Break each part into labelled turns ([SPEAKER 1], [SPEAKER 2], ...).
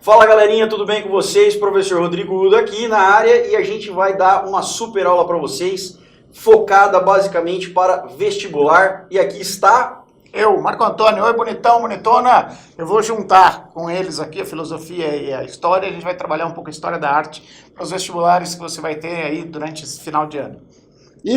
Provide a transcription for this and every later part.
[SPEAKER 1] Fala galerinha, tudo bem com vocês? Professor Rodrigo Udo aqui na área e a gente vai dar uma super aula para vocês, focada basicamente para vestibular. E aqui está...
[SPEAKER 2] Eu, Marco Antônio. Oi, bonitão, bonitona. Eu vou juntar com eles aqui a filosofia e a história. A gente vai trabalhar um pouco a história da arte para os vestibulares que você vai ter aí durante esse final de ano.
[SPEAKER 3] E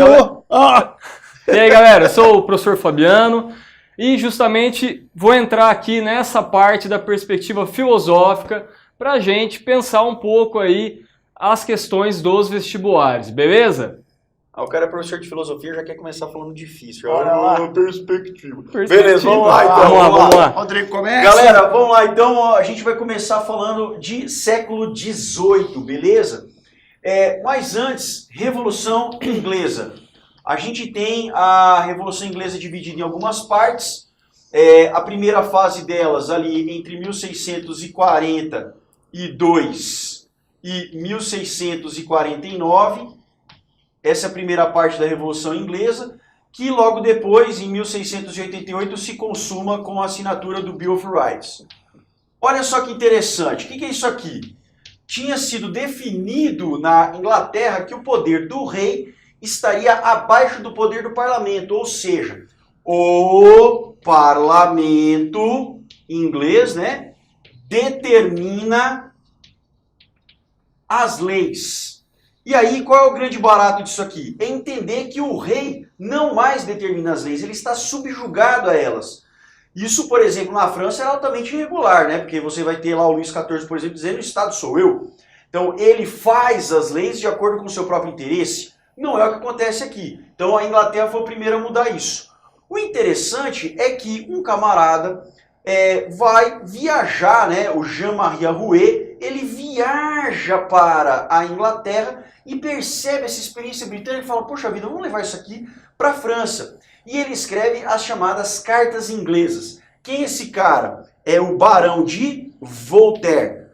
[SPEAKER 3] aí, galera, eu sou o professor Fabiano. E justamente vou entrar aqui nessa parte da perspectiva filosófica para a gente pensar um pouco aí as questões dos vestibulares, beleza?
[SPEAKER 1] O cara é professor de filosofia, já quer começar falando difícil.
[SPEAKER 2] Olha lá.
[SPEAKER 1] Perspectiva. Beleza, vamos lá então.
[SPEAKER 3] Vamos lá.
[SPEAKER 2] Rodrigo, começa.
[SPEAKER 1] Galera, vamos lá então. A gente vai começar falando de século XVIII, beleza? Mas antes, Revolução Inglesa. A gente tem a Revolução Inglesa dividida em algumas partes. A primeira fase delas ali entre 1642 e 1649. Essa é a primeira parte da Revolução Inglesa, que logo depois, em 1688, se consuma com a assinatura do Bill of Rights. Olha só que interessante. O que é isso aqui? Tinha sido definido na Inglaterra que o poder do rei estaria abaixo do poder do parlamento, ou seja, o parlamento inglês, né, determina as leis. E aí, qual é o grande barato disso aqui? É entender que o rei não mais determina as leis, ele está subjugado a elas. Isso, por exemplo, na França é altamente irregular, né? Porque você vai ter lá o Luís XIV, por exemplo, dizendo o Estado sou eu. Então, ele faz as leis de acordo com o seu próprio interesse. Não é o que acontece aqui. Então a Inglaterra foi a primeira a mudar isso. O interessante é que um camarada vai viajar, né? O Jean-Marie Arouet, ele viaja para a Inglaterra e percebe essa experiência britânica e fala, poxa vida, vamos levar isso aqui para a França. E ele escreve as chamadas Cartas Inglesas. Quem é esse cara? É o Barão de Voltaire.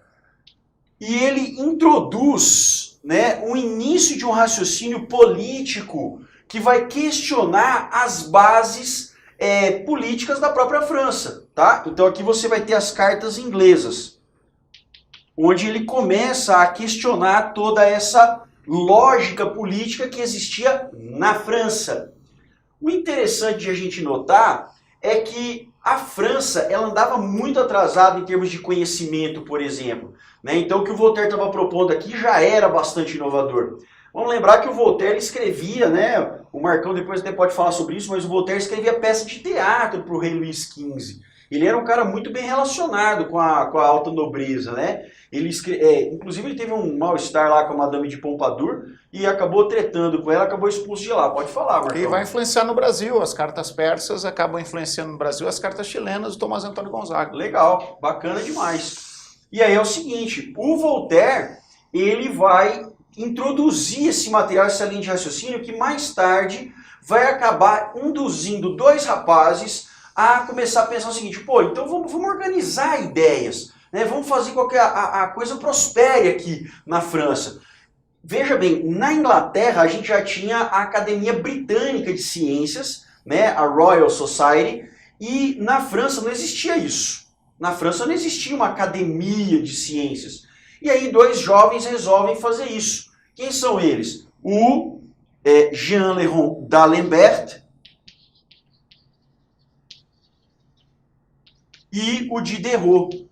[SPEAKER 1] E ele introduz, né, o início de um raciocínio político que vai questionar as bases políticas da própria França. Tá? Então aqui você vai ter as Cartas Inglesas, onde ele começa a questionar toda essa lógica política que existia na França. O interessante de a gente notar é que a França ela andava muito atrasada em termos de conhecimento, por exemplo. Né? Então o que o Voltaire estava propondo aqui já era bastante inovador. Vamos lembrar que o Voltaire escrevia, né? O Marcão depois até pode falar sobre isso, mas o Voltaire escrevia peça de teatro para o rei Luís XV. Ele era um cara muito bem relacionado com a alta nobreza, né? Inclusive ele teve um mal-estar lá com a Madame de Pompadour e acabou tretando com ela, acabou expulso de lá. Pode falar, Marcão.
[SPEAKER 2] E vai influenciar no Brasil. As cartas persas acabam influenciando no Brasil as cartas chilenas do Tomás Antônio Gonzaga.
[SPEAKER 1] Legal, bacana demais. E aí é o seguinte, o Voltaire, ele vai introduzir esse material, essa linha de raciocínio, que mais tarde vai acabar induzindo dois rapazes a começar a pensar o seguinte, pô, então vamos organizar ideias, né? Vamos fazer com que a coisa prospere aqui na França. Veja bem, na Inglaterra a gente já tinha a Academia Britânica de Ciências, né? A Royal Society, e na França não existia isso. Na França não existia uma academia de ciências. E aí dois jovens resolvem fazer isso. Quem são eles? O Jean-Léon d'Alembert e o Diderot.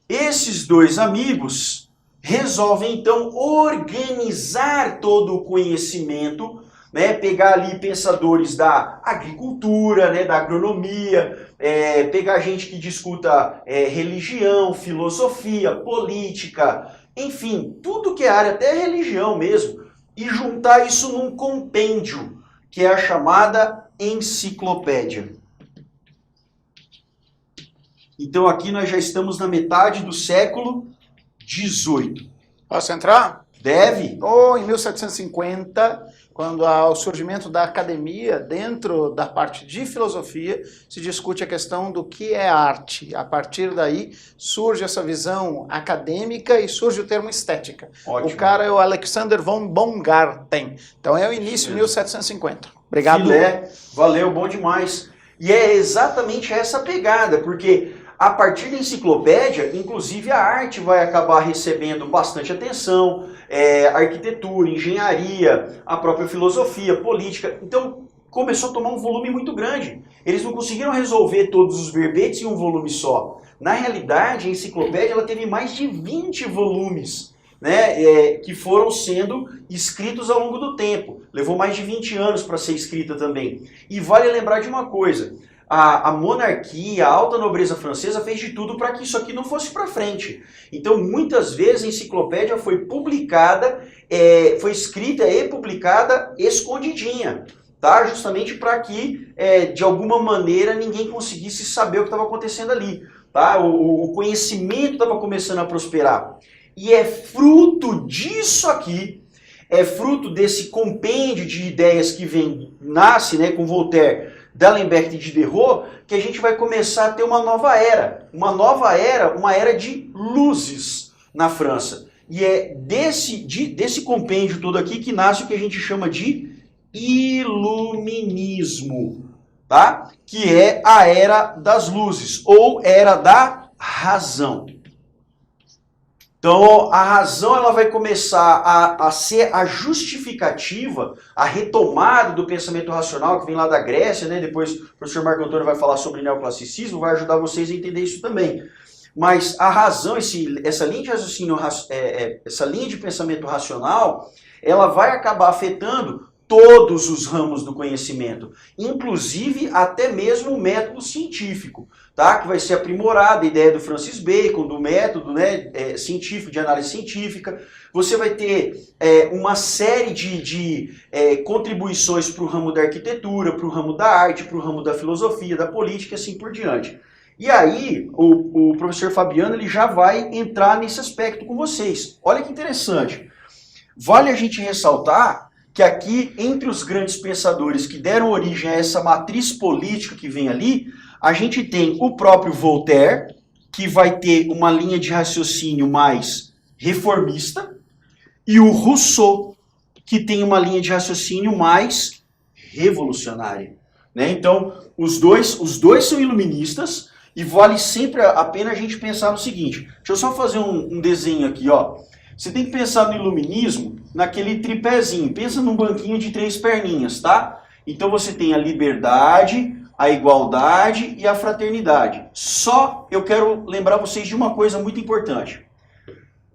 [SPEAKER 1] Esses dois amigos resolvem então organizar todo o conhecimento, né, pegar ali pensadores da agricultura, né, da agronomia, pegar gente que discuta religião, filosofia, política, enfim, tudo que é área, até religião mesmo, e juntar isso num compêndio, que é a chamada enciclopédia. Então aqui nós já estamos na metade do século XVIII.
[SPEAKER 2] Posso entrar?
[SPEAKER 1] Deve.
[SPEAKER 2] Em 1750, quando há o surgimento da academia, dentro da parte de filosofia, se discute a questão do que é arte. A partir daí surge essa visão acadêmica e surge o termo estética.
[SPEAKER 1] Ótimo.
[SPEAKER 2] O cara é o Alexander von Baumgarten. Então é o início de 1750. Obrigado.
[SPEAKER 1] Filé, valeu, bom demais. E é exatamente essa pegada, porque a partir da enciclopédia, inclusive a arte vai acabar recebendo bastante atenção, arquitetura, engenharia, a própria filosofia, política. Então começou a tomar um volume muito grande. Eles não conseguiram resolver todos os verbetes em um volume só. Na realidade, a enciclopédia ela teve mais de 20 volumes, né, que foram sendo escritos ao longo do tempo. Levou mais de 20 anos para ser escrita também. E vale lembrar de uma coisa. A monarquia, a alta nobreza francesa fez de tudo para que isso aqui não fosse para frente. Então, muitas vezes a enciclopédia foi publicada, foi escrita e publicada escondidinha, tá? Justamente para que, de alguma maneira, ninguém conseguisse saber o que estava acontecendo ali. Tá? O conhecimento estava começando a prosperar. E é fruto disso aqui, é fruto desse compêndio de ideias que nasce, né, com Voltaire, D'Alembert e Diderot, que a gente vai começar a ter uma nova era. Uma era de luzes na França. E é desse compêndio todo aqui que nasce o que a gente chama de iluminismo, tá? Que é a era das luzes, ou era da razão. Então, a razão ela vai começar a ser a justificativa, a retomada do pensamento racional, que vem lá da Grécia, né? Depois o professor Marco Antônio vai falar sobre neoclassicismo, vai ajudar vocês a entender isso também. Mas a razão, essa linha de raciocínio, essa linha de pensamento racional, ela vai acabar afetando todos os ramos do conhecimento, inclusive até mesmo o método científico, tá? Que vai ser aprimorada, a ideia do Francis Bacon, do método, né, científico, de análise científica. Você vai ter uma série de contribuições para o ramo da arquitetura, para o ramo da arte, para o ramo da filosofia, da política e assim por diante. E aí, o professor Fabiano ele já vai entrar nesse aspecto com vocês. Olha que interessante. Vale a gente ressaltar que aqui, entre os grandes pensadores que deram origem a essa matriz política que vem ali, a gente tem o próprio Voltaire, que vai ter uma linha de raciocínio mais reformista, e o Rousseau, que tem uma linha de raciocínio mais revolucionária. Né? Então, os dois são iluministas, e vale sempre a pena a gente pensar no seguinte. Deixa eu só fazer um desenho aqui, ó. Você tem que pensar no iluminismo naquele tripézinho. Pensa num banquinho de 3 perninhas, tá? Então você tem a liberdade, a igualdade e a fraternidade. Só eu quero lembrar vocês de uma coisa muito importante.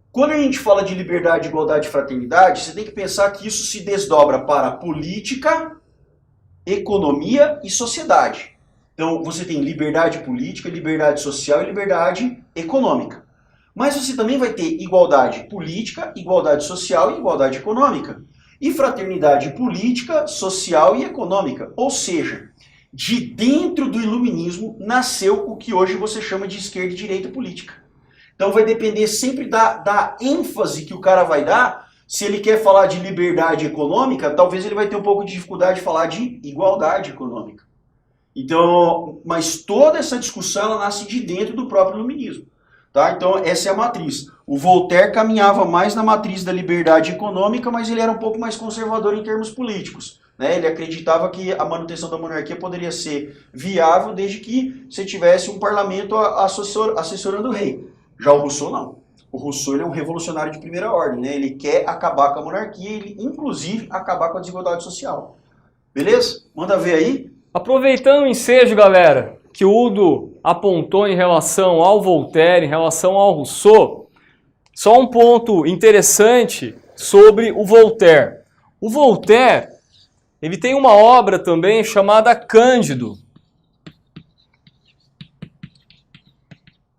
[SPEAKER 1] Quando a gente fala de liberdade, igualdade e fraternidade, você tem que pensar que isso se desdobra para política, economia e sociedade. Então você tem liberdade política, liberdade social e liberdade econômica. Mas você também vai ter igualdade política, igualdade social e igualdade econômica. E fraternidade política, social e econômica. Ou seja, de dentro do iluminismo nasceu o que hoje você chama de esquerda e direita política. Então vai depender sempre da ênfase que o cara vai dar. Se ele quer falar de liberdade econômica, talvez ele vai ter um pouco de dificuldade de falar de igualdade econômica. Então, mas toda essa discussão ela nasce de dentro do próprio iluminismo. Tá? Então essa é a matriz. O Voltaire caminhava mais na matriz da liberdade econômica, mas ele era um pouco mais conservador em termos políticos. Né? Ele acreditava que a manutenção da monarquia poderia ser viável desde que você tivesse um parlamento assessorando o rei. Já o Rousseau não. O Rousseau ele é um revolucionário de primeira ordem. Né? Ele quer acabar com a monarquia, ele inclusive acabar com a desigualdade social. Beleza? Manda ver aí.
[SPEAKER 3] Aproveitando o ensejo, galera, que o Udo apontou em relação ao Voltaire, em relação ao Rousseau, só um ponto interessante sobre o Voltaire. O Voltaire, ele tem uma obra também chamada Cândido,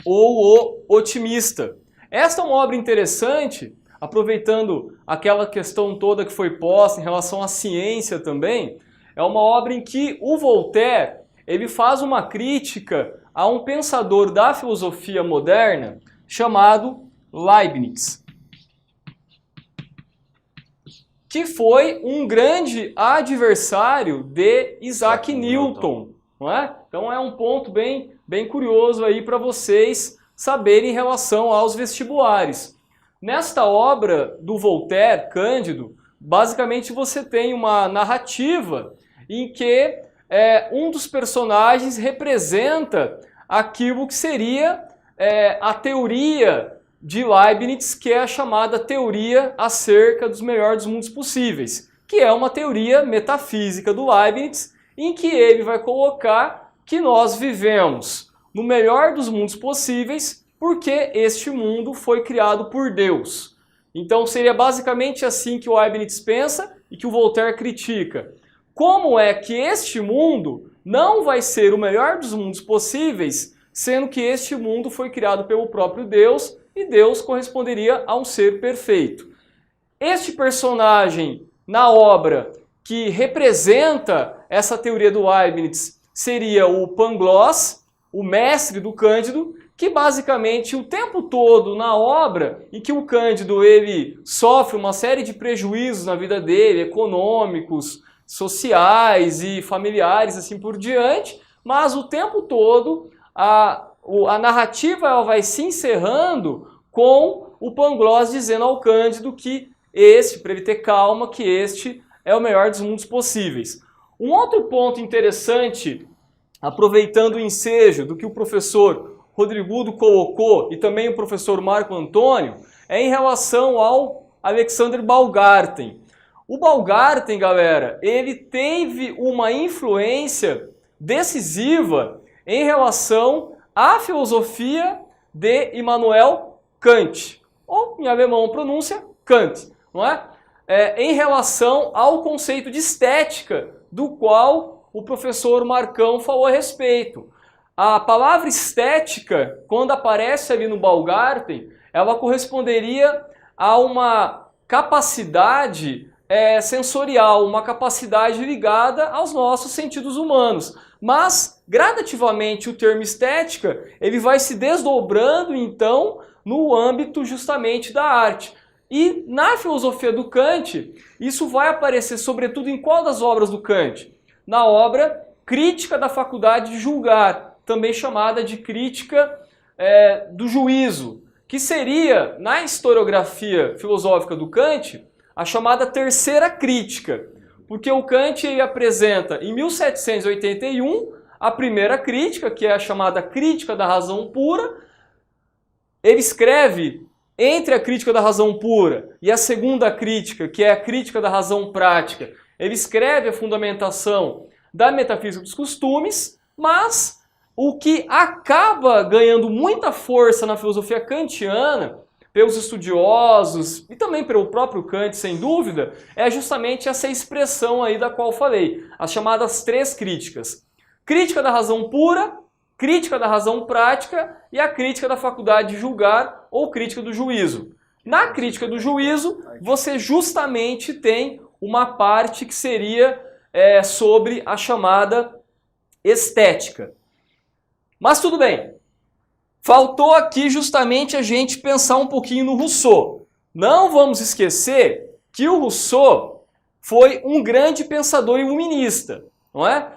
[SPEAKER 3] ou O Otimista. Esta é uma obra interessante, aproveitando aquela questão toda que foi posta em relação à ciência também, é uma obra em que o Voltaire ele faz uma crítica a um pensador da filosofia moderna chamado Leibniz, que foi um grande adversário de Isaac Newton. Não é? Então é um ponto bem curioso aí para vocês saberem em relação aos vestibulares. Nesta obra do Voltaire, Cândido, basicamente você tem uma narrativa em que um dos personagens representa aquilo que seria a teoria de Leibniz, que é a chamada teoria acerca dos melhores dos mundos possíveis, que é uma teoria metafísica do Leibniz, em que ele vai colocar que nós vivemos no melhor dos mundos possíveis porque este mundo foi criado por Deus. Então seria basicamente assim que o Leibniz pensa e que o Voltaire critica. Como é que este mundo não vai ser o melhor dos mundos possíveis, sendo que este mundo foi criado pelo próprio Deus e Deus corresponderia a um ser perfeito. Este personagem na obra que representa essa teoria do Leibniz seria o Pangloss, o mestre do Cândido, que basicamente o tempo todo na obra em que o Cândido ele sofre uma série de prejuízos na vida dele, econômicos, sociais e familiares, assim por diante, mas o tempo todo a narrativa ela vai se encerrando com o Pangloss dizendo ao Cândido que para ele ter calma, que este é o melhor dos mundos possíveis. Um outro ponto interessante, aproveitando o ensejo do que o professor Rodrigudo colocou e também o professor Marco Antônio, é em relação ao Alexander Baumgarten. O Baumgarten, galera, ele teve uma influência decisiva em relação à filosofia de Immanuel Kant, ou em alemão a pronúncia Kant, não é? Em relação ao conceito de estética, do qual o professor Marcão falou a respeito. A palavra estética, quando aparece ali no Baumgarten, ela corresponderia a uma capacidade sensorial, uma capacidade ligada aos nossos sentidos humanos. Mas, gradativamente, o termo estética ele vai se desdobrando, então, no âmbito justamente da arte. E na filosofia do Kant, isso vai aparecer sobretudo em qual das obras do Kant? Na obra Crítica da Faculdade de Julgar, também chamada de Crítica do Juízo, que seria, na historiografia filosófica do Kant, a chamada terceira crítica, porque o Kant ele apresenta em 1781 a primeira crítica, que é a chamada Crítica da Razão Pura. Ele escreve entre a Crítica da Razão Pura e a segunda crítica, que é a Crítica da Razão Prática, ele escreve a fundamentação da metafísica dos costumes, mas o que acaba ganhando muita força na filosofia kantiana, pelos estudiosos e também pelo próprio Kant, sem dúvida, é justamente essa expressão aí da qual falei, as chamadas três críticas. Crítica da razão pura, crítica da razão prática e a crítica da faculdade de julgar ou crítica do juízo. Na crítica do juízo, você justamente tem uma parte que seria sobre a chamada estética. Mas tudo bem. Faltou aqui justamente a gente pensar um pouquinho no Rousseau. Não vamos esquecer que o Rousseau foi um grande pensador iluminista, não é?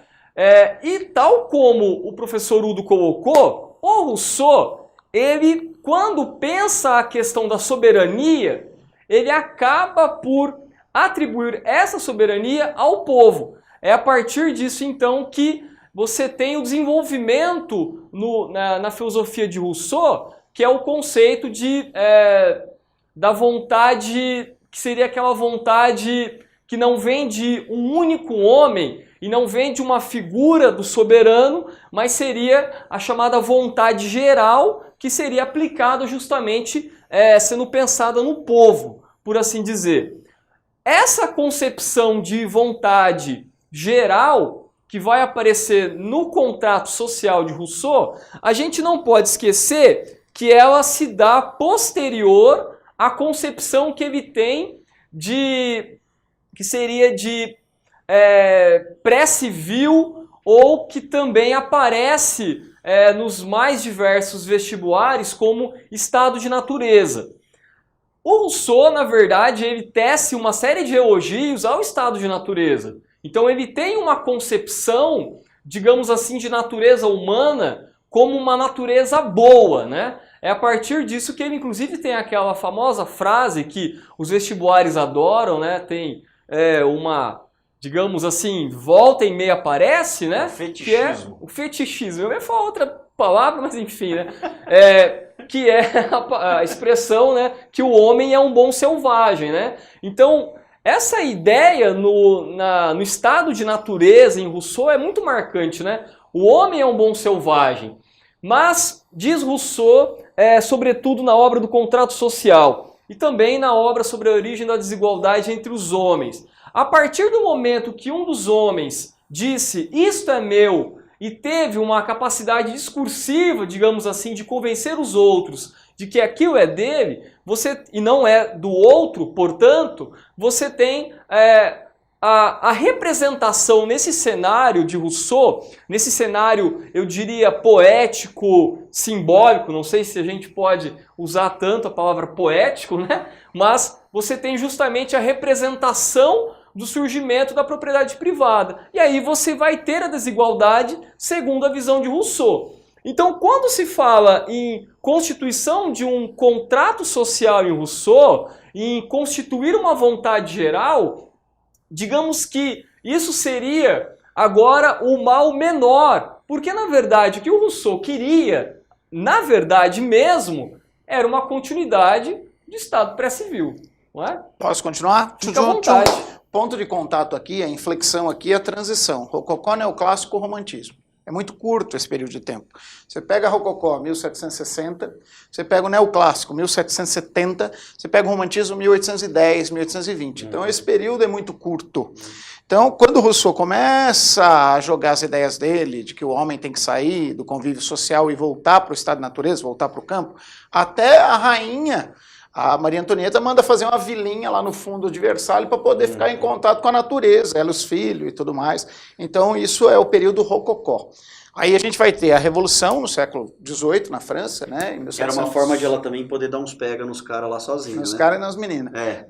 [SPEAKER 3] E tal como o professor Udo colocou, o Rousseau, ele, quando pensa a questão da soberania, ele acaba por atribuir essa soberania ao povo. É a partir disso, então, que você tem o desenvolvimento na filosofia de Rousseau, que é o conceito da vontade, que seria aquela vontade que não vem de um único homem e não vem de uma figura do soberano, mas seria a chamada vontade geral, que seria aplicada justamente sendo pensada no povo, por assim dizer. Essa concepção de vontade geral que vai aparecer no contrato social de Rousseau, a gente não pode esquecer que ela se dá posterior à concepção que ele tem que seria de pré-civil, ou que também aparece nos mais diversos vestibulares como estado de natureza. O Rousseau, na verdade, ele tece uma série de elogios ao estado de natureza. Então ele tem uma concepção, digamos assim, de natureza humana como uma natureza boa, né? É a partir disso que ele, inclusive, tem aquela famosa frase que os vestibulares adoram, né? Tem uma, digamos assim, volta e meia aparece, né?
[SPEAKER 1] Fetichismo.
[SPEAKER 3] Que é o fetichismo. Eu ia falar outra palavra, mas enfim, né? Que é a expressão, né? Que o homem é um bom selvagem, né? Então, essa ideia no estado de natureza em Rousseau é muito marcante, né? O homem é um bom selvagem. Mas, diz Rousseau, sobretudo na obra do Contrato Social e também na obra sobre a origem da desigualdade entre os homens. A partir do momento que um dos homens disse isto é meu e teve uma capacidade discursiva, digamos assim, de convencer os outros de que aquilo é dele, e não é do outro, portanto, você tem a representação nesse cenário de Rousseau, nesse cenário, eu diria, poético, simbólico, não sei se a gente pode usar tanto a palavra poético, né? Mas você tem justamente a representação do surgimento da propriedade privada. E aí você vai ter a desigualdade segundo a visão de Rousseau. Então, quando se fala em constituição de um contrato social em Rousseau, em constituir uma vontade geral, digamos que isso seria agora o mal menor, porque na verdade o que o Rousseau queria, na verdade mesmo, era uma continuidade de Estado pré-civil, não é?
[SPEAKER 2] Posso continuar?
[SPEAKER 3] Fica à vontade.
[SPEAKER 2] Ponto de contato aqui, a inflexão aqui é a transição. Rococó, neoclássico, romantismo. É muito curto esse período de tempo. Você pega Rococó, 1760, você pega o Neoclássico, 1770, você pega o Romantismo, 1810, 1820. Então esse período é muito curto. Então, quando Rousseau começa a jogar as ideias dele, de que o homem tem que sair do convívio social e voltar para o estado de natureza, voltar para o campo, até a rainha, a Maria Antonieta, manda fazer uma vilinha lá no fundo de Versalhes para poder ficar em contato com a natureza, ela, os filhos e tudo mais. Então, isso é o período rococó. Aí a gente vai ter a Revolução no século XVIII, na França, né? Em 1700...
[SPEAKER 4] Era uma forma de ela também poder dar uns pega nos caras lá sozinha,
[SPEAKER 2] nos
[SPEAKER 4] né?
[SPEAKER 2] caras e nas meninas.
[SPEAKER 4] É.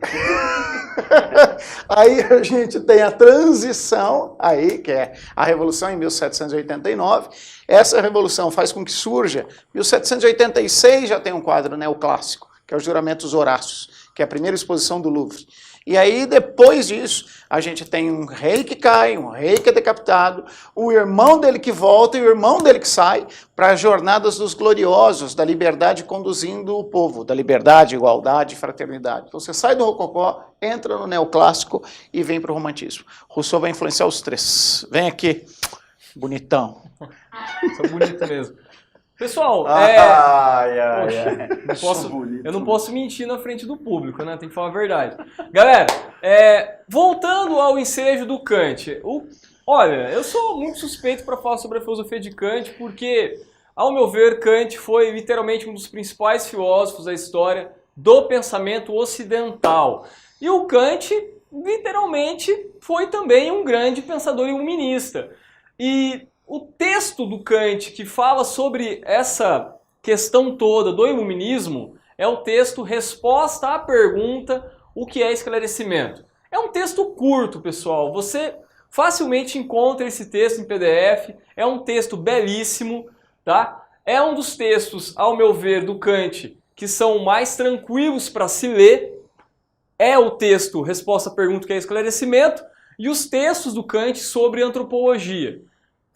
[SPEAKER 2] Aí a gente tem a transição, aí, que é a Revolução em 1789. Essa revolução faz com que surja, 1786 já tem um quadro neoclássico, que é os Juramentos Horácios, que é a primeira exposição do Louvre. E aí, depois disso, a gente tem um rei que cai, um rei que é decapitado, o irmão dele que volta e o irmão dele que sai para as jornadas dos gloriosos, da liberdade conduzindo o povo, da liberdade, igualdade e fraternidade. Então você sai do rococó, entra no neoclássico e vem para o romantismo. Rousseau vai influenciar os três. Vem aqui, bonitão.
[SPEAKER 3] Sou bonito mesmo. Pessoal, eu não posso mentir na frente do público, né? Tem que falar a verdade. Galera, voltando ao ensejo do Kant, olha, eu sou muito suspeito para falar sobre a filosofia de Kant, porque, ao meu ver, Kant foi literalmente um dos principais filósofos da história do pensamento ocidental. E o Kant, literalmente, foi também um grande pensador iluminista. E o texto do Kant que fala sobre essa questão toda do iluminismo é o texto Resposta à Pergunta: o que é esclarecimento? É um texto curto, pessoal. Você facilmente encontra esse texto em PDF. É um texto belíssimo, tá? É um dos textos, ao meu ver, do Kant que são mais tranquilos para se ler. É o texto Resposta à Pergunta: o que é esclarecimento? E os textos do Kant sobre antropologia.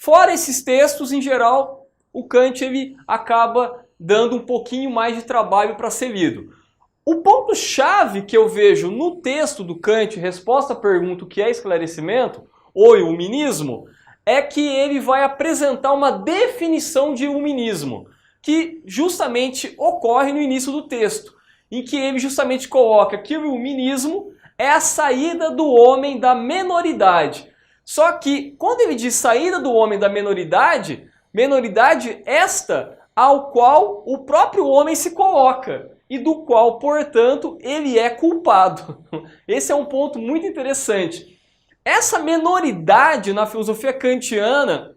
[SPEAKER 3] Fora esses textos, em geral, o Kant ele acaba dando um pouquinho mais de trabalho para ser lido. O ponto-chave que eu vejo no texto do Kant, Resposta à Pergunta: o que é esclarecimento, ou iluminismo, é que ele vai apresentar uma definição de iluminismo, que justamente ocorre no início do texto, em que ele justamente coloca que o iluminismo é a saída do homem da menoridade. Só que, quando ele diz saída do homem da menoridade, menoridade esta ao qual o próprio homem se coloca e do qual, portanto, ele é culpado. Esse é um ponto muito interessante. Essa menoridade na filosofia kantiana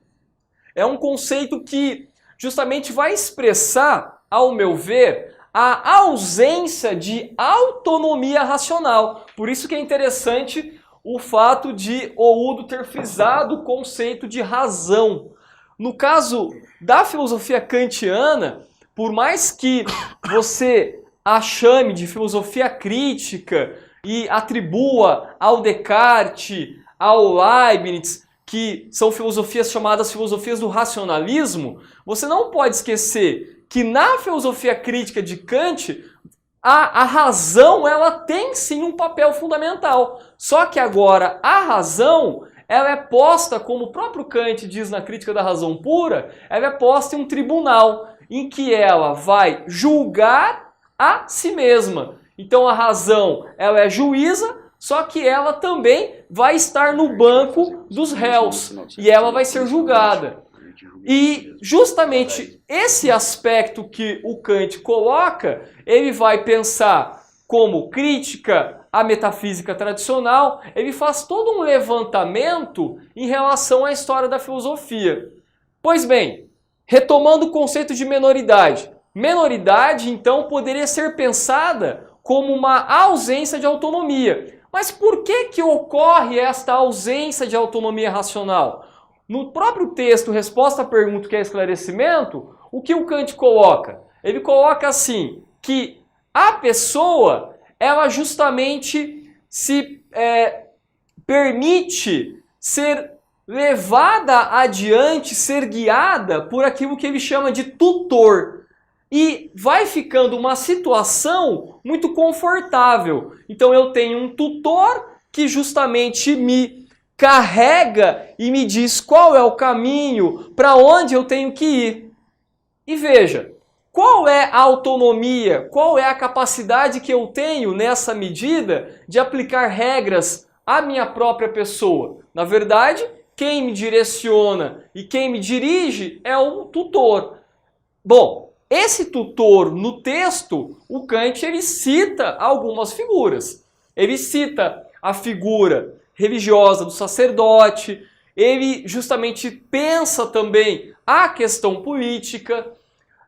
[SPEAKER 3] é um conceito que justamente vai expressar, ao meu ver, a ausência de autonomia racional. Por isso que é interessante o fato de Oudo ter frisado o conceito de razão. No caso da filosofia kantiana, por mais que você a chame de filosofia crítica e atribua ao Descartes, ao Leibniz, que são filosofias chamadas filosofias do racionalismo, você não pode esquecer que na filosofia crítica de Kant, a razão ela tem sim um papel fundamental. Só que agora a razão ela é posta, como o próprio Kant diz na Crítica da Razão Pura, ela é posta em um tribunal em que ela vai julgar a si mesma. Então a razão ela é juíza, só que ela também vai estar no banco dos réus e ela vai ser julgada. E justamente esse aspecto que o Kant coloca, ele vai pensar como crítica à metafísica tradicional, ele faz todo um levantamento em relação à história da filosofia. Pois bem, retomando o conceito de menoridade. Menoridade, então, poderia ser pensada como uma ausência de autonomia. Mas por que ocorre esta ausência de autonomia racional? No próprio texto, Resposta à Pergunta, que é esclarecimento, o que o Kant coloca? Ele coloca assim, que a pessoa, ela justamente se permite ser levada adiante, ser guiada por aquilo que ele chama de tutor. E vai ficando uma situação muito confortável. Então eu tenho um tutor que justamente me carrega e me diz qual é o caminho, para onde eu tenho que ir. E veja, qual é a autonomia, qual é a capacidade que eu tenho nessa medida de aplicar regras à minha própria pessoa? Na verdade, quem me direciona e quem me dirige é o tutor. Bom, esse tutor, no texto, o Kant ele cita algumas figuras. Ele cita a figura religiosa do sacerdote, ele justamente pensa também a questão política,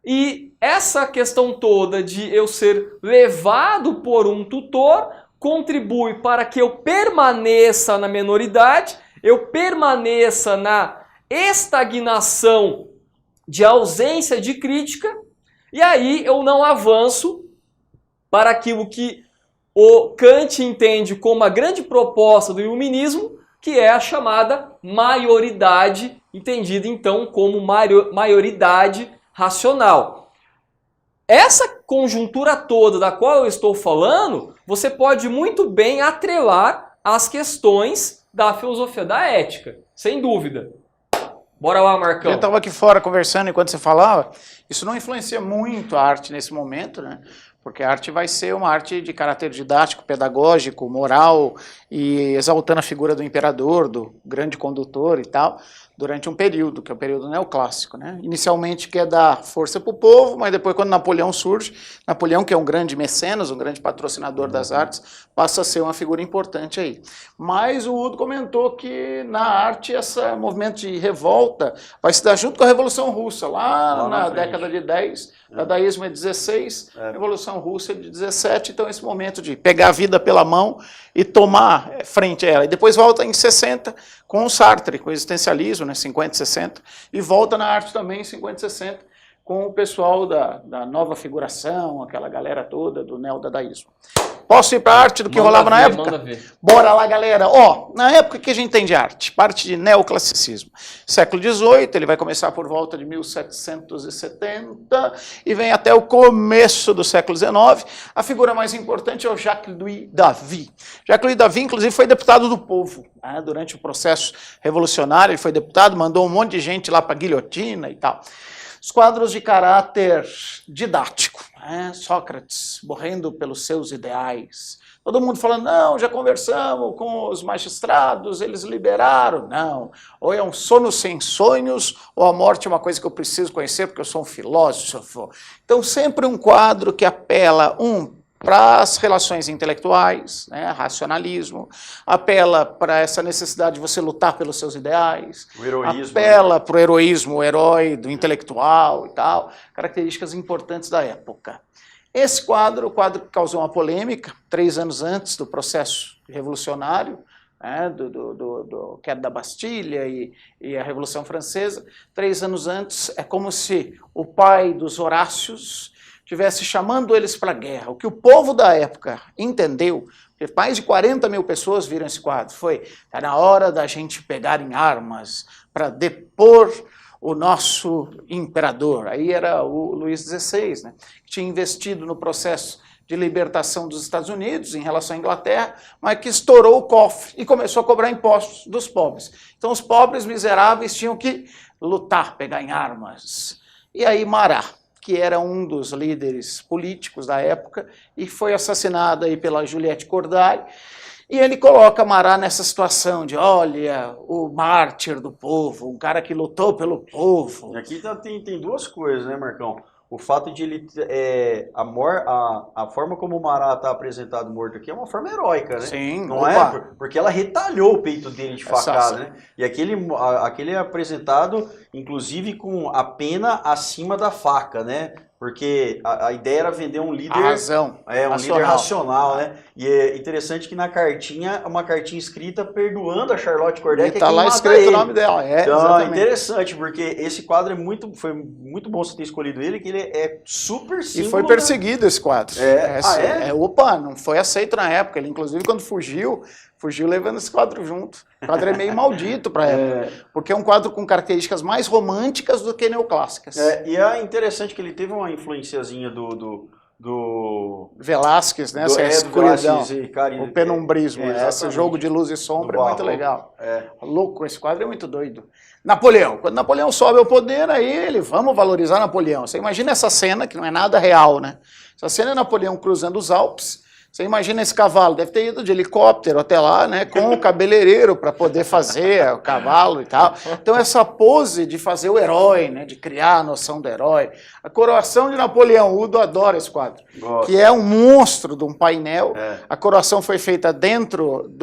[SPEAKER 3] e essa questão toda de eu ser levado por um tutor contribui para que eu permaneça na menoridade, eu permaneça na estagnação de ausência de crítica, e aí eu não avanço para aquilo que o Kant entende como a grande proposta do iluminismo, que é a chamada maioridade, entendida então como maioridade racional. Essa conjuntura toda da qual eu estou falando, você pode muito bem atrelar às questões da filosofia da ética, sem dúvida. Bora lá, Marcão.
[SPEAKER 2] Eu estava aqui fora conversando enquanto você falava, isso não influencia muito a arte nesse momento, né? Porque a arte vai ser uma arte de caráter didático, pedagógico, moral, e exaltando a figura do imperador, do grande condutor e tal, durante um período, que é o período neoclássico, né? Inicialmente quer dar força para o povo, mas depois quando Napoleão surge, Napoleão, que é um grande mecenas, um grande patrocinador das artes, passa a ser uma figura importante aí. Mas o Udo comentou que na arte esse movimento de revolta vai se dar junto com a Revolução Russa, lá na década de 10, o dadaísmo é 16, a Revolução Russa é de 17, então esse momento de pegar a vida pela mão e tomar frente a ela. E depois volta em 60 com o Sartre, com o existencialismo, né, 50 e 60, e volta na arte também em 50 e 60 com o pessoal da nova figuração, aquela galera toda do neodadaísmo. Posso ir para a arte do que rolava na época?
[SPEAKER 3] Manda ver.
[SPEAKER 2] Bora lá, galera. Ó, na época que a gente tem de arte, parte de neoclassicismo. Século XVIII, ele vai começar por volta de 1770 e vem até o começo do século XIX. A figura mais importante é o Jacques-Louis David. Jacques-Louis David, inclusive, foi deputado do povo, né? Durante o processo revolucionário, ele foi deputado, mandou um monte de gente lá para a guilhotina e tal. Os quadros de caráter didático, né? Sócrates morrendo pelos seus ideais. Todo mundo falando, não, já conversamos com os magistrados, eles liberaram. Não, ou é um sono sem sonhos, ou a morte é uma coisa que eu preciso conhecer porque eu sou um filósofo. Então sempre um quadro que apela, para as relações intelectuais, né, racionalismo, apela para essa necessidade de você lutar pelos seus ideais,
[SPEAKER 1] o heroísmo,
[SPEAKER 2] apela para o heroísmo, o herói do intelectual e tal, características importantes da época. Esse quadro, o quadro que causou uma polêmica, 3 anos antes do processo revolucionário, né, do queda da Bastilha e a Revolução Francesa, 3 anos antes, é como se o pai dos Horácios estivesse chamando eles para a guerra. O que o povo da época entendeu, porque mais de 40 mil pessoas viram esse quadro, foi: está na hora da gente pegar em armas para depor o nosso imperador. Aí era o Luís XVI, né, que tinha investido no processo de libertação dos Estados Unidos em relação à Inglaterra, mas que estourou o cofre e começou a cobrar impostos dos pobres. Então os pobres miseráveis tinham que lutar, pegar em armas. E aí Marat, que era um dos líderes políticos da época, e foi assassinado aí pela Juliette Corday, e ele coloca Marat nessa situação de: olha, o mártir do povo, um cara que lutou pelo povo.
[SPEAKER 1] Aqui tem 2 coisas, né, Marcão? O fato de ele, a forma como o Marat está apresentado morto aqui é uma forma heróica, né?
[SPEAKER 2] Sim,
[SPEAKER 1] não é? Porque ela retalhou o peito dele de facada, né? E aquele é apresentado, inclusive, com a pena acima da faca, né? Porque a ideia era vender um líder...
[SPEAKER 2] A razão.
[SPEAKER 1] Líder racional, né? E é interessante que na cartinha, uma cartinha escrita perdoando a Charlotte Corday, que é
[SPEAKER 2] tá
[SPEAKER 1] quem
[SPEAKER 2] lá
[SPEAKER 1] mata
[SPEAKER 2] escrito
[SPEAKER 1] ele.
[SPEAKER 2] o nome dela.
[SPEAKER 1] Então,
[SPEAKER 2] exatamente.
[SPEAKER 1] interessante, porque esse quadro foi muito bom você ter escolhido ele, que ele é super símbolo.
[SPEAKER 2] E foi perseguido esse quadro.
[SPEAKER 1] Opa,
[SPEAKER 2] não foi aceito na época. Ele, inclusive, quando fugiu levando esse quadro junto. O quadro é meio maldito para a época, porque é um quadro com características mais românticas do que neoclássicas.
[SPEAKER 1] E é interessante que ele teve uma influenciazinha do
[SPEAKER 2] Velázquez, né? Essa escuridão,
[SPEAKER 1] Velázquez,
[SPEAKER 2] o penumbrismo, esse jogo de luz e
[SPEAKER 1] Do
[SPEAKER 2] sombra é muito
[SPEAKER 1] barroco.
[SPEAKER 2] legal. Louco, esse quadro é muito doido. Napoleão, quando Napoleão sobe ao poder, aí vamos valorizar Napoleão. Você imagina essa cena, que não é nada real, né? Essa cena é Napoleão cruzando os Alpes. Você imagina esse cavalo, deve ter ido de helicóptero até lá, né, com o cabeleireiro para poder fazer o cavalo e tal. Então essa pose de fazer o herói, né, de criar a noção do herói. A coroação de Napoleão, o Udo adora esse quadro, que é um monstro de um painel. A coroação foi feita dentro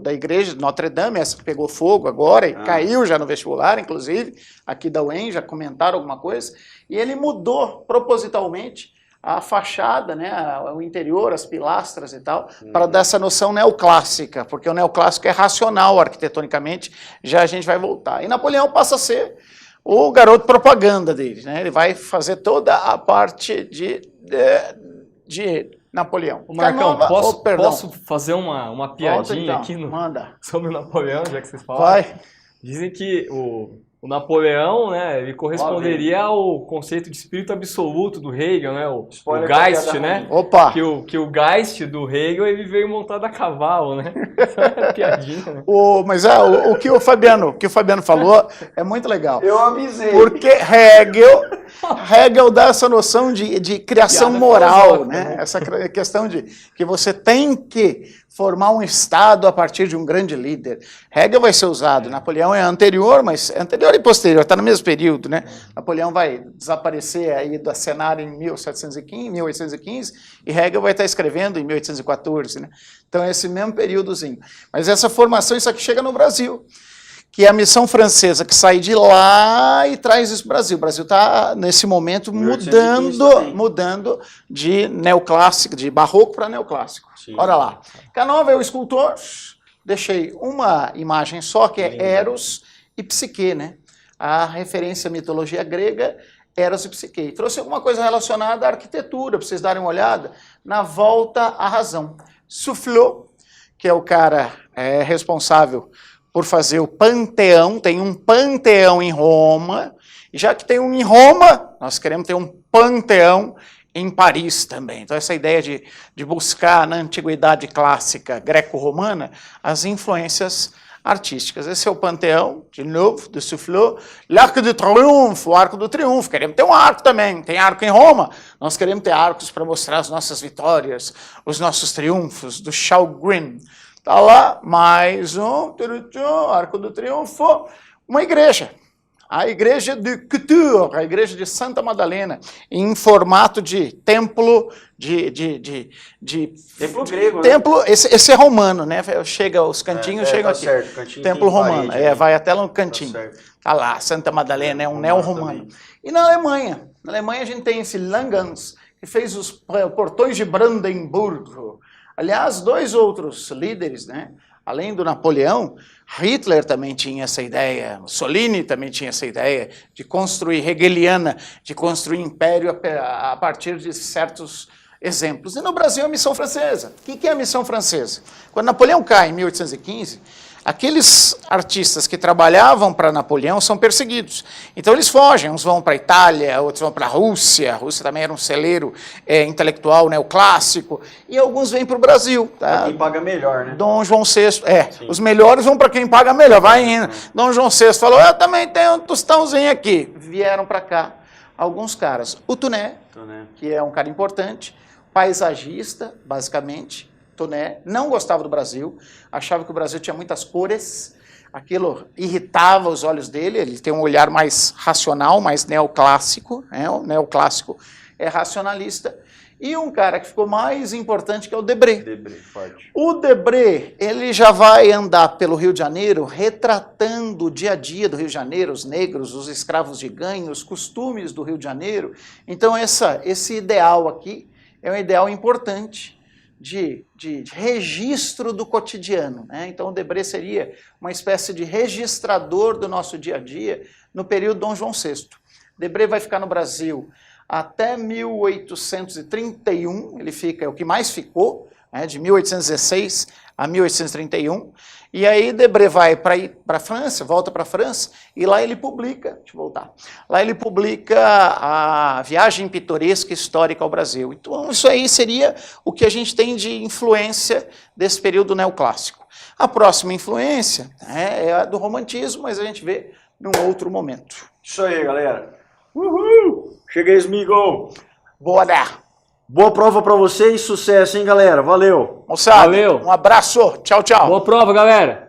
[SPEAKER 2] da igreja de Notre Dame, essa que pegou fogo agora e caiu já no vestibular, inclusive, aqui da UEM, já comentaram alguma coisa. E ele mudou propositalmente a fachada, né, o interior, as pilastras e tal, para dar essa noção neoclássica, porque o neoclássico é racional arquitetonicamente, já a gente vai voltar. E Napoleão passa a ser o garoto propaganda dele, né? Ele vai fazer toda a parte de Napoleão.
[SPEAKER 3] Marcão, posso fazer uma piadinha
[SPEAKER 2] então,
[SPEAKER 3] aqui
[SPEAKER 2] manda.
[SPEAKER 3] sobre o Napoleão, já que vocês falam?
[SPEAKER 2] Vai.
[SPEAKER 3] Dizem que o Napoleão, né, ele corresponderia ao conceito de espírito absoluto do Hegel, né, o Geist, né?
[SPEAKER 2] Opa!
[SPEAKER 3] Que o Geist do Hegel, ele veio montado a cavalo, né? Isso é uma piadinha, né?
[SPEAKER 2] Mas o que o Fabiano falou é muito legal.
[SPEAKER 1] Eu avisei.
[SPEAKER 2] Porque Hegel dá essa noção de criação moral, né? Essa questão de que você tem que formar um Estado a partir de um grande líder. Hegel vai ser usado. Napoleão é anterior, mas é anterior e posterior, está no mesmo período, né? Napoleão vai desaparecer aí do cenário em 1815, e Hegel vai estar escrevendo em 1814, né? Então é esse mesmo períodozinho. Mas essa formação, isso aqui chega no Brasil, que é a missão francesa que sai de lá e traz isso para o Brasil. O Brasil está, nesse momento, mudando de neoclássico, de barroco para neoclássico. Sim. Olha lá. Canova é o escultor. Deixei uma imagem só, que é Eros e Psique, né? A referência à mitologia grega, Eros e Psique. E trouxe alguma coisa relacionada à arquitetura, para vocês darem uma olhada, na volta à razão. Soufflot, que é o cara responsável por fazer o Panteão, tem um Panteão em Roma, e já que tem um em Roma, nós queremos ter um Panteão em Paris também. Então essa ideia de buscar na antiguidade clássica greco-romana as influências artísticas. Esse é o Panteão, de novo, do Soufflot. L'Arc de Triomphe, o Arco do Triunfo. Queremos ter um arco também. Tem arco em Roma. Nós queremos ter arcos para mostrar as nossas vitórias, os nossos triunfos, do Shaugreen. Está lá, mais um, Arco do Triunfo, uma igreja. A igreja de Couture, a igreja de Santa Madalena, em formato de templo,
[SPEAKER 1] templo grego,
[SPEAKER 2] templo, né? Esse é romano, né? Chega, os cantinhos chegam aqui.
[SPEAKER 1] Certo, cantinho
[SPEAKER 2] templo romano,
[SPEAKER 1] parede,
[SPEAKER 2] vai até lá no cantinho.
[SPEAKER 1] Tá
[SPEAKER 2] lá, Santa Madalena, é um neo-romano. E na Alemanha a gente tem esse Langhans, que fez os portões de Brandemburgo. Aliás, dois outros líderes, né? Além do Napoleão, Hitler também tinha essa ideia, Mussolini também tinha essa ideia de construir, hegeliana, de construir império a partir de certos exemplos. E no Brasil a missão francesa. O que é a missão francesa? Quando Napoleão cai em 1815, aqueles artistas que trabalhavam para Napoleão são perseguidos. Então eles fogem, uns vão para a Itália, outros vão para a Rússia também era um celeiro intelectual neoclássico, e alguns vêm para o Brasil. Tá?
[SPEAKER 1] Quem paga melhor, né?
[SPEAKER 2] Dom João VI, os melhores vão para quem paga melhor, vai indo. Dom João VI falou, eu também tenho um tostãozinho aqui. Vieram para cá alguns caras. O Toné, que é um cara importante, paisagista, basicamente, Toné, não gostava do Brasil, achava que o Brasil tinha muitas cores, aquilo irritava os olhos dele, ele tem um olhar mais racional, mais neoclássico, o neoclássico é racionalista, e um cara que ficou mais importante que é o Debré.
[SPEAKER 1] Forte.
[SPEAKER 2] O Debré, ele já vai andar pelo Rio de Janeiro retratando o dia a dia do Rio de Janeiro, os negros, os escravos de ganho, os costumes do Rio de Janeiro. Então esse ideal aqui é um ideal importante de registro do cotidiano. Né? Então o Debré seria uma espécie de registrador do nosso dia a dia no período Dom João VI. Debré vai ficar no Brasil até 1831, ele fica, é o que mais ficou, né, de 1816 a 1831, e aí Debré vai para a França, volta para a França, e lá ele publica, deixa eu voltar, lá ele publica a Viagem Pitoresca Histórica ao Brasil. Então isso aí seria o que a gente tem de influência desse período neoclássico. A próxima influência é a do romantismo, mas a gente vê num outro momento.
[SPEAKER 1] Isso aí, galera. Uhul! Cheguei, Smigol!
[SPEAKER 2] Bora!
[SPEAKER 1] Boa prova pra vocês, sucesso, hein, galera? Valeu!
[SPEAKER 2] Moçada,
[SPEAKER 3] Valeu.
[SPEAKER 2] um abraço, tchau, tchau!
[SPEAKER 3] Boa prova, galera!